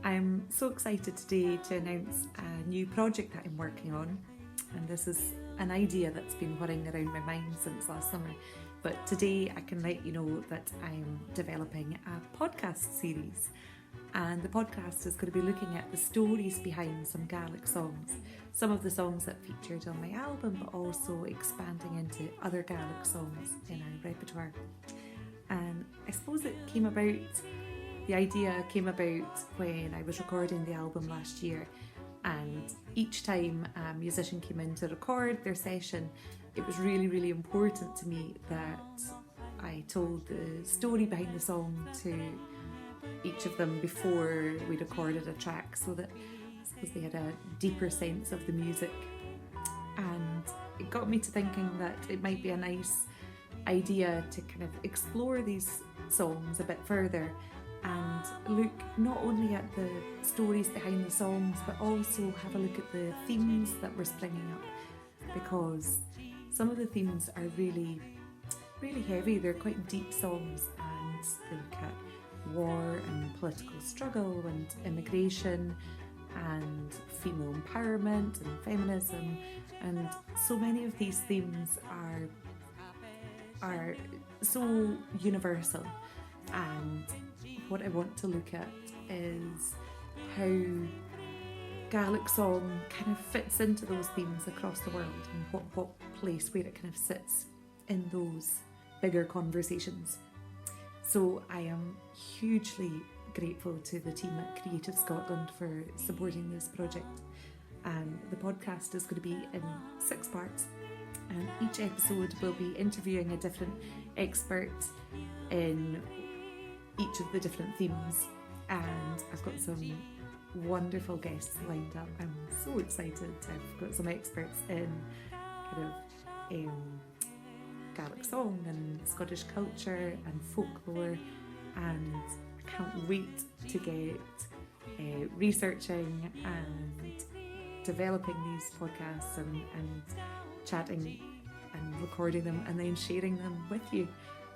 I'm so excited today to announce a new project that I'm working on, and this is an idea that's been whirring around my mind since last summer. But today I can let you know that I'm developing a podcast series, and the podcast is going to be looking at the stories behind some Gaelic songs, some of the songs that featured on my album, but also expanding into other Gaelic songs in our repertoire. And I suppose the idea came about when I was recording the album last year, and each time a musician came in to record their session, it was really, really important to me that I told the story behind the song to each of them before we recorded a track, so that I suppose they had a deeper sense of the music. And it got me to thinking that it might be a nice idea to kind of explore these songs a bit further and look not only at the stories behind the songs, but also have a look at the themes that were springing up, because some of the themes are really, really heavy. They're quite deep songs, and they look at war and political struggle and immigration and female empowerment and feminism, and so many of these themes are so universal. And what I want to look at is how Gaelic song kind of fits into those themes across the world, and what place where it kind of sits in those bigger conversations. So I am hugely grateful to the team at Creative Scotland for supporting this project. And the podcast is going to be in 6 parts, and each episode will be interviewing a different expert in each of the different themes, and I've got some wonderful guests lined up. I'm so excited. I've got some experts in kind of Gaelic song and Scottish culture and folklore, and I can't wait to get researching and developing these podcasts and chatting and recording them and then sharing them with you.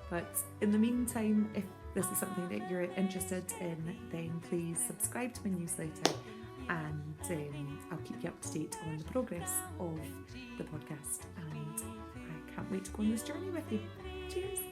But in the meantime, if this is something that you're interested in, then please subscribe to my newsletter, and I'll keep you up to date on the progress of the podcast, and I can't wait to go on this journey with you. Cheers!